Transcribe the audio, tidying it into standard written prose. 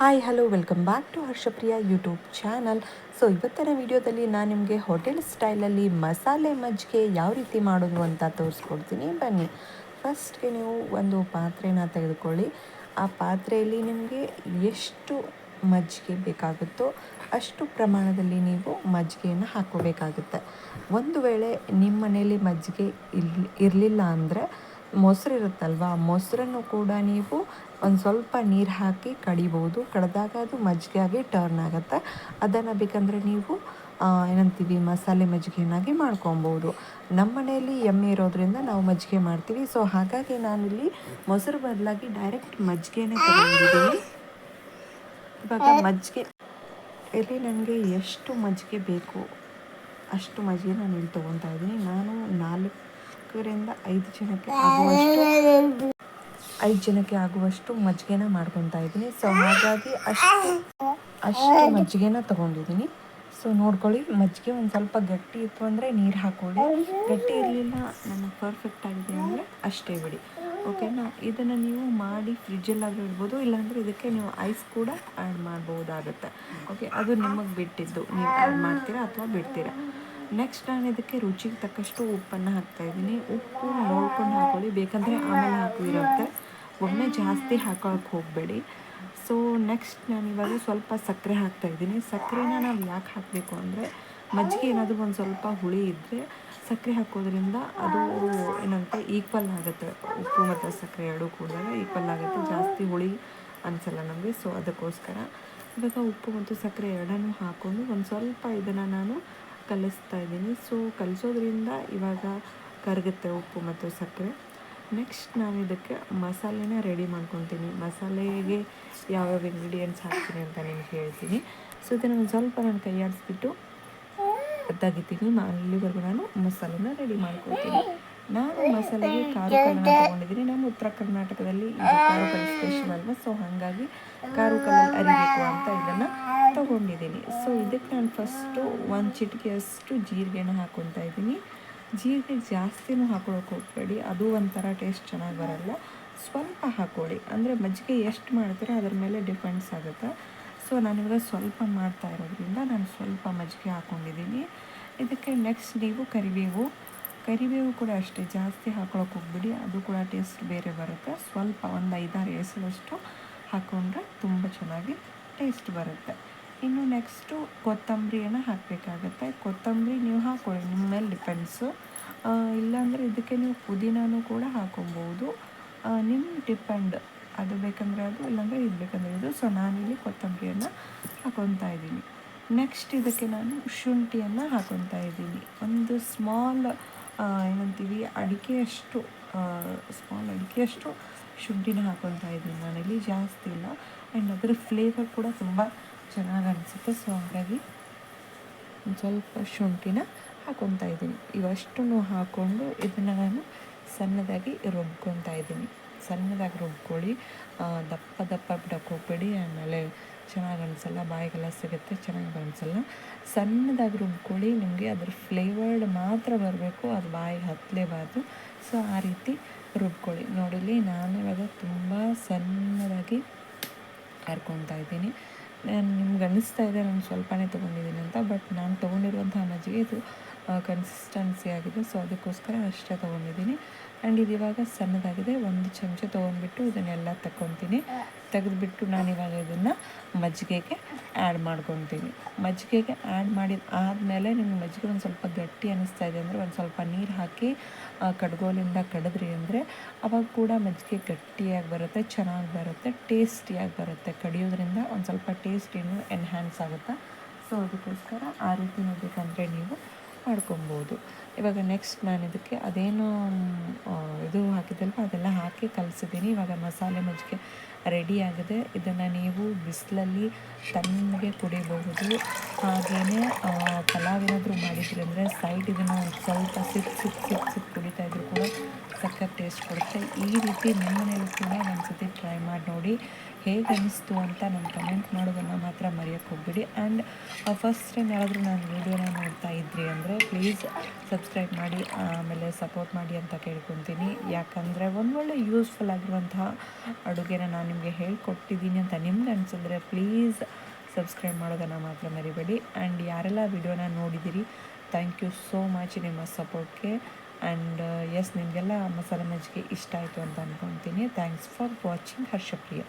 Hi hello welcome back to Harshapriya YouTube channel. So ಇವತ್ತಿನ ವಿಡಿಯೋದಲ್ಲಿ ನಾನು ನಿಮಗೆ ಹೋಟೆಲ್ ಸ್ಟೈಲಲ್ಲಿ ಮಸಾಲೆ ಮಜ್ಜಿಗೆ ಯಾವ ರೀತಿ ಮಾಡೋದು ಅಂತ ತೋರಿಸ್ಕೊಡ್ತೀನಿ, ಬನ್ನಿ. ಫಸ್ಟ್ಗೆ ನೀವು ಒಂದು ಪಾತ್ರೆನ ತೆಗೆದುಕೊಳ್ಳಿ. ಆ ಪಾತ್ರೆಯಲ್ಲಿ ನಿಮಗೆ ಎಷ್ಟು ಮಜ್ಜಿಗೆ ಬೇಕಾಗುತ್ತೋ ಅಷ್ಟು ಪ್ರಮಾಣದಲ್ಲಿ ನೀವು ಮಜ್ಜಿಗೆಯನ್ನು ಹಾಕ್ಕೋಬೇಕಾಗುತ್ತೆ. ಒಂದು ವೇಳೆ ನಿಮ್ಮ ಮನೇಲಿ ಮಜ್ಜಿಗೆ ಇರಲಿಲ್ಲ ಅಂದರೆ ಮೊಸರು ಇರುತ್ತಲ್ವ, ಮೊಸರನ್ನು ಕೂಡ ನೀವು ಒಂದು ಸ್ವಲ್ಪ ನೀರು ಹಾಕಿ ಕಡಿಬೋದು. ಕಡ್ದಾಗ ಅದು ಮಜ್ಜಿಗೆ ಆಗಿ ಟರ್ನ್ ಆಗುತ್ತೆ. ಅದನ್ನು ಬೇಕಂದರೆ ನೀವು ಏನಂತೀವಿ ಮಸಾಲೆ ಮಜ್ಜಿಗೆನಾಗಿ ಮಾಡ್ಕೊಬೋದು. ನಮ್ಮ ಮನೆಯಲ್ಲಿ ಎಮ್ಮೆ ಇರೋದ್ರಿಂದ ನಾವು ಮಜ್ಜಿಗೆ ಮಾಡ್ತೀವಿ. ಸೊ ಹಾಗಾಗಿ ನಾನಿಲ್ಲಿ ಮೊಸರು ಬದಲಾಗಿ ಡೈರೆಕ್ಟ್ ಮಜ್ಜಿಗೆನೇ ತೊಗೊಂಡಿದ್ದೀನಿ. ಇವಾಗ ಮಜ್ಜಿಗೆ ಇಲ್ಲಿ ನನಗೆ ಎಷ್ಟು ಮಜ್ಜಿಗೆ ಬೇಕು ಅಷ್ಟು ಮಜ್ಜಿಗೆ ನಾನು ಇಲ್ಲಿ ತೊಗೊತಾ ಇದ್ದೀನಿ. ನಾನು 5 ಜನಕ್ಕೆ ಆಗುವಷ್ಟು ಮಜ್ಜಿಗೆನ ಮಾಡ್ಕೊತಾ ಇದ್ದೀನಿ. ಸೊ ಹಾಗಾಗಿ ಅಷ್ಟು ಮಜ್ಜಿಗೆನ ತೊಗೊಂಡಿದ್ದೀನಿ. ಸೊ ನೋಡ್ಕೊಳ್ಳಿ, ಮಜ್ಜಿಗೆ ಒಂದು ಸ್ವಲ್ಪ ಗಟ್ಟಿ ಇತ್ತು ಅಂದರೆ ನೀರು ಹಾಕ್ಕೊಳ್ಳಿ, ಗಟ್ಟಿ ಇರಲಿಲ್ಲ ನನಗೆ ಪರ್ಫೆಕ್ಟ್ ಆಗಿದೆ ಅಂದರೆ ಅಷ್ಟೇ ಬಿಡಿ, ಓಕೆನಾ. ಇದನ್ನು ನೀವು ಮಾಡಿ ಫ್ರಿಜ್ಜಲ್ಲಾದರೂ ಇಡ್ಬೋದು, ಇಲ್ಲಾಂದರೆ ಇದಕ್ಕೆ ನೀವು ಐಸ್ ಕೂಡ ಆ್ಯಡ್ ಮಾಡ್ಬೋದಾಗುತ್ತೆ. ಓಕೆ, ಅದು ನಿಮಗೆ ಬಿಟ್ಟಿದ್ದು, ನೀವು ಆ್ಯಡ್ ಮಾಡ್ತೀರಾ ಅಥವಾ ಬಿಡ್ತೀರಾ. ನೆಕ್ಸ್ಟ್ ನಾನು ಇದಕ್ಕೆ ರುಚಿಗೆ ತಕ್ಕಷ್ಟು ಉಪ್ಪನ್ನು ಹಾಕ್ತಾಯಿದ್ದೀನಿ. ಉಪ್ಪು ನೋಡ್ಕೊಂಡು ಹಾಕ್ಕೊಳ್ಳಿ, ಬೇಕಂದರೆ ಆಮೇಲೆ ಹಾಕಿರುತ್ತೆ, ಒಮ್ಮೆ ಜಾಸ್ತಿ ಹಾಕೋಕ್ಕೆ ಹೋಗಬೇಡಿ. ಸೊ ನೆಕ್ಸ್ಟ್ ನಾನು ಇವಾಗ ಸ್ವಲ್ಪ ಸಕ್ಕರೆ ಹಾಕ್ತಾಯಿದ್ದೀನಿ. ಸಕ್ಕರೆನ ನಾವು ಯಾಕೆ ಹಾಕಬೇಕು ಅಂದರೆ ಮಜ್ಜಿಗೆ ಏನಾದರೂ ಒಂದು ಸ್ವಲ್ಪ ಹುಳಿ ಇದ್ದರೆ ಸಕ್ಕರೆ ಹಾಕೋದ್ರಿಂದ ಅದು ಏನಂತ ಈಕ್ವಲ್ ಆಗುತ್ತೆ. ಉಪ್ಪು ಮತ್ತು ಸಕ್ಕರೆ ಎರಡೂ ಕೂಡಿದಾಗ ಈಕ್ವಲ್ ಆಗುತ್ತೆ, ಜಾಸ್ತಿ ಹುಳಿ ಅನಿಸಲ್ಲ ನಮಗೆ. ಸೊ ಅದಕ್ಕೋಸ್ಕರ ಇವಾಗ ಉಪ್ಪು ಮತ್ತು ಸಕ್ಕರೆ ಎರಡನ್ನೂ ಹಾಕ್ಕೊಂಡು ಒಂದು ಸ್ವಲ್ಪ ಇದನ್ನು ನಾನು ಕಲಿಸ್ತಾ ಇದ್ದೀನಿ. ಸೊ ಕಲಿಸೋದ್ರಿಂದ ಇವಾಗ ಕರಗುತ್ತೆ ಉಪ್ಪು ಮತ್ತು ಸಕ್ಕರೆ. ನೆಕ್ಸ್ಟ್ ನಾನು ಇದಕ್ಕೆ ಮಸಾಲೆನ ರೆಡಿ ಮಾಡ್ಕೊತೀನಿ. ಮಸಾಲೆಗೆ ಯಾವ್ಯಾವ ಇಂಗ್ರೀಡಿಯೆಂಟ್ಸ್ ಹಾಕ್ತೀನಿ ಅಂತ ನಿಮ್ಗೆ ಹೇಳ್ತೀನಿ. ಸೊ ಇದನ್ನು ಒಂದು ಸ್ವಲ್ಪ ನಾನು ಕೈ ಆಡಿಸ್ಬಿಟ್ಟು ತೆಗಿತೀನಿ. ಅಲ್ಲಿವರೆಗೂ ನಾನು ಮಸಾಲೆನ ರೆಡಿ ಮಾಡ್ಕೊತೀನಿ. ನಾನು ಮಸಾಲೆಗೆ ಕಾರು ಕಲ್ಲನ್ನು ತೊಗೊಂಡಿದ್ದೀನಿ. ನಮ್ಮ ಉತ್ತರ ಕರ್ನಾಟಕದಲ್ಲಿ ಇದು ಕಾರು ಕಲ್ಲು ಸ್ಪೆಷಲ್ ಅಲ್ವಾ, ಸೊ ಹಾಗಾಗಿ ಕಾರು ಕಲ್ಲಲ್ಲಿ ಅರಿಬೇಕು ಅಂತ ಇದನ್ನು ತೊಗೊಂಡಿದ್ದೀನಿ. ಸೊ ಇದಕ್ಕೆ ನಾನು ಫಸ್ಟು 1 ಚಿಟಿಕೆಯಷ್ಟು ಜೀರಿಗೆನ ಹಾಕ್ಕೊತಾ ಇದ್ದೀನಿ. ಜೀರಿಗೆ ಜಾಸ್ತಿನೂ ಹಾಕೊಳ್ಳೋಕೆ ಹೋಗಬೇಡಿ, ಅದು ಒಂಥರ ಟೇಸ್ಟ್ ಚೆನ್ನಾಗಿ ಬರಲ್ಲ. ಸ್ವಲ್ಪ ಹಾಕ್ಕೊಳ್ಳಿ, ಅಂದರೆ ಮಜ್ಜಿಗೆ ಎಷ್ಟು ಮಾಡ್ತೀರೋ ಅದ್ರ ಮೇಲೆ ಡಿಪೆಂಡ್ಸ್ ಆಗುತ್ತೆ. ಸೊ ನಾನಿವಾಗ ಸ್ವಲ್ಪ ಮಾಡ್ತಾ ಇರೋದ್ರಿಂದ ನಾನು ಸ್ವಲ್ಪ ಮಜ್ಜಿಗೆ ಹಾಕ್ಕೊಂಡಿದ್ದೀನಿ. ಇದಕ್ಕೆ ನೆಕ್ಸ್ಟ್ ನೀವು ಕರಿಬೇವು ಕೂಡ ಅಷ್ಟೇ ಜಾಸ್ತಿ ಹಾಕ್ಕೊಳ್ಳೋಕೆ ಹೋಗ್ಬಿಡಿ, ಅದು ಕೂಡ ಟೇಸ್ಟ್ ಬೇರೆ ಬರುತ್ತೆ. ಸ್ವಲ್ಪ ಒಂದು 5-6 ಎಸಳಷ್ಟು ಹಾಕ್ಕೊಂಡ್ರೆ ತುಂಬ ಚೆನ್ನಾಗಿ ಟೇಸ್ಟ್ ಬರುತ್ತೆ. ಇನ್ನು ನೆಕ್ಸ್ಟು ಕೊತ್ತಂಬರಿಯನ್ನು ಹಾಕಬೇಕಾಗತ್ತೆ. ಕೊತ್ತಂಬರಿ ನೀವು ಹಾಕ್ಕೊಳ್ಳಿ, ನಿಮ್ಮ ಮೇಲೆ ಡಿಪೆಂಡ್ಸು. ಇಲ್ಲಾಂದರೆ ಇದಕ್ಕೆ ನೀವು ಪುದೀನೂ ಕೂಡ ಹಾಕೊಬೋದು, ನಿಮ್ಮ ಡಿಪೆಂಡ್. ಅದು ಬೇಕಂದರೆ ಅದು, ಇಲ್ಲಾಂದರೆ ಇದು ಬೇಕಂದರೆ ಇದು. ಸೊ ನಾನಿಲ್ಲಿ ಕೊತ್ತಂಬರಿಯನ್ನು ಹಾಕೊತಾ ಇದ್ದೀನಿ. ನೆಕ್ಸ್ಟ್ ಇದಕ್ಕೆ ನಾನು ಶುಂಠಿಯನ್ನು ಹಾಕೊತಾ ಇದ್ದೀನಿ. ಒಂದು ಸ್ಮಾಲ್ ಏನಂತೀವಿ ಅಡಿಕೆಯಷ್ಟು ಶುಂಠಿನ ಹಾಕೊತಾ ಇದ್ದೀನಿ ನಾನಿಲ್ಲಿ, ಜಾಸ್ತಿ ಇಲ್ಲ. ಆ್ಯಂಡ್ ಅದರ ಫ್ಲೇವರ್ ಕೂಡ ತುಂಬ ಚೆನ್ನಾಗಿ ಅನಿಸುತ್ತೆ. ಸೊ ಹಾಗಾಗಿ ಒಂದು ಸ್ವಲ್ಪ ಶುಂಠಿನ ಹಾಕ್ಕೊತಾ ಇದ್ದೀನಿ. ಇವಷ್ಟನ್ನು ಹಾಕ್ಕೊಂಡು ಇದನ್ನು ನಾನು ಸಣ್ಣದಾಗಿ ರುಬ್ಕೊತಾ ಇದ್ದೀನಿ. ಸಣ್ಣದಾಗಿ ರುಬ್ಕೊಳ್ಳಿ, ದಪ್ಪ ಬಿಡೋಕ್ಕೆ ಹೋಗಬೇಡಿ, ಆಮೇಲೆ ಚೆನ್ನಾಗಿ ಅನಿಸಲ್ಲ, ಬಾಯಿಗೆಲ್ಲ ಸಿಗುತ್ತೆ, ಚೆನ್ನಾಗಿ ಅನಿಸಲ್ಲ. ಸಣ್ಣದಾಗಿ ರುಬ್ಕೊಳ್ಳಿ, ನಿಮಗೆ ಅದ್ರ ಫ್ಲೇವರ್ಡ್ ಮಾತ್ರ ಬರಬೇಕು, ಅದು ಬಾಯಿಗೆ ಹತ್ತಲೇಬಾರ್ದು. ಸೊ ಆ ರೀತಿ ರುಬ್ಕೊಳ್ಳಿ. ನೋಡಿಲಿ, ನಾನು ಇವಾಗ ತುಂಬ ಸಣ್ಣದಾಗಿ ಹರ್ಕೊತಾ ಇದ್ದೀನಿ. ನಿಮ್ಗೆ ಅನ್ನಿಸ್ತಾ ಇದೆ ನಾನು ಸ್ವಲ್ಪನೇ ತೊಗೊಂಡಿದ್ದೀನಿ ಅಂತ, ಬಟ್ ನಾನು ತೊಗೊಂಡಿರುವಂಥ ಮಜ್ಜಿಗೆ ಇದು ಕನ್ಸಿಸ್ಟೆನ್ಸಿ ಆಗಿದೆ. ಸೊ ಅದಕ್ಕೋಸ್ಕರ ಅಷ್ಟೇ ತೊಗೊಂಡಿದ್ದೀನಿ. ಆ್ಯಂಡ್ ಇದು ಇವಾಗ ಸಣ್ಣದಾಗಿದೆ. 1 ಚಮಚ ತೊಗೊಂಡ್ಬಿಟ್ಟು ಇದನ್ನೆಲ್ಲ ತೆಗೆದುಬಿಟ್ಟು ನಾನಿವಾಗ ಇದನ್ನು ಮಜ್ಜಿಗೆಗೆ ಆ್ಯಡ್ ಮಾಡ್ಕೊತೀನಿ. ಮಜ್ಜಿಗೆಗೆ ಆ್ಯಡ್ ಆದಮೇಲೆ ನಿಮ್ಗೆ ಮಜ್ಜಿಗೆ ಒಂದು ಸ್ವಲ್ಪ ಗಟ್ಟಿ ಅನ್ನಿಸ್ತಾ ಇದೆ ಅಂದರೆ ಒಂದು ಸ್ವಲ್ಪ ನೀರು ಹಾಕಿ ಕಡ್ಗೋಲಿಂದ ಕಡಿದ್ರಿ ಅಂದರೆ ಅವಾಗ ಕೂಡ ಮಜ್ಜಿಗೆ ಗಟ್ಟಿಯಾಗಿ ಬರುತ್ತೆ, ಚೆನ್ನಾಗಿ ಬರುತ್ತೆ, ಟೇಸ್ಟಿಯಾಗಿ ಬರುತ್ತೆ. ಕಡಿಯೋದ್ರಿಂದ ಒಂದು ಸ್ವಲ್ಪ ಟೇಸ್ಟ್ ಇನ್ನೂ ಎನ್ಹ್ಯಾನ್ಸ್ ಆಗುತ್ತೆ. ಸೊ ಅದಕ್ಕೋಸ್ಕರ ಆ ರೀತಿ ಬೇಕಂದರೆ ನೀವು ಮಾಡ್ಕೊಬೋದು. ಇವಾಗ ನೆಕ್ಸ್ಟ್ ನಾನು ಇದಕ್ಕೆ ಅದೇನು ಇದು ಹಾಕಿದ್ದಲ್ವ ಅದೆಲ್ಲ ಹಾಕಿ ಕಲಸಿದ್ದೀನಿ. ಇವಾಗ ಮಸಾಲೆ ಮಜ್ಜಿಗೆ ರೆಡಿ ಆಗಿದೆ. ಇದನ್ನು ನೀವು ಬಿಸಿಲಲ್ಲಿ ತಣ್ಣಗೆ ಕುಡಿಬಹುದು. ಹಾಗೆಯೇ ಪಲಾವ್ ಏನಾದರೂ ಮಾಡಿದ್ರಿ ಅಂದರೆ ಸೈಡ್ ಇದನ್ನು ಒಂದು ಸ್ವಲ್ಪ ಸಿಪ್ಪು ಕುಡಿತಾಯಿದ್ರು ಕೂಡ ಸಖತ್ ಟೇಸ್ಟ್ ಕೊಡುತ್ತೆ. ಈ ರೀತಿ ನಿಮ್ಮ ಮನೇಲೂ ಕೂಡ ಒಂದು ಸತಿ ಟ್ರೈ ಮಾಡಿ ನೋಡಿ. ಹೇಗೆ ಅನ್ನಿಸ್ತು ಅಂತ ನಾನು ಕಮೆಂಟ್ ಮಾಡೋದನ್ನು ಮಾತ್ರ ಮರೆಯೋಕ್ಕೆ ಹೋಗ್ಬಿಡಿ. ಆ್ಯಂಡ್ ಫಸ್ಟ್ ಟೈಮ್ ಯಾರಾದರೂ ನಾನು ವೀಡಿಯೋನ ನೋಡ್ತಾ ಇದ್ರಿ ಅಂದರೆ ಪ್ಲೀಸ್ ಸಬ್ಸ್ಕ್ರೈಬ್ ಮಾಡಿ, ಆಮೇಲೆ ಸಪೋರ್ಟ್ ಮಾಡಿ ಅಂತ ಕೇಳ್ಕೊತೀನಿ. ಯಾಕಂದರೆ ಒಳ್ಳೊಳ್ಳೆ ಯೂಸ್ಫುಲ್ ಆಗಿರುವಂತಹ ಅಡುಗೆನ ನಾನು ನಿಮಗೆ ಹೇಳ್ಕೊಟ್ಟಿದ್ದೀನಿ ಅಂತ ನಿಮ್ಗೆ ಅನಿಸಿದ್ರೆ ಪ್ಲೀಸ್ ಸಬ್ಸ್ಕ್ರೈಬ್ ಮಾಡೋದನ್ನು ಮಾತ್ರ ಮರಿಬೇಡಿ. ಆ್ಯಂಡ್ ಯಾರೆಲ್ಲ ವಿಡಿಯೋನ ನೋಡಿದ್ದೀರಿ, ಥ್ಯಾಂಕ್ ಯು ಸೋ ಮಚ್ ನಿಮ್ಮ ಸಪೋರ್ಟ್ಗೆ. ಆ್ಯಂಡ್ ಎಸ್, ನಿಮಗೆಲ್ಲ ಮಸಾಲೆ ಮಜ್ಜಿಗೆ ಇಷ್ಟ ಆಯಿತು ಅಂತ ಅಂದ್ಕೊತೀನಿ. Thanks for watching ಹರ್ಷಪ್ರಿಯ.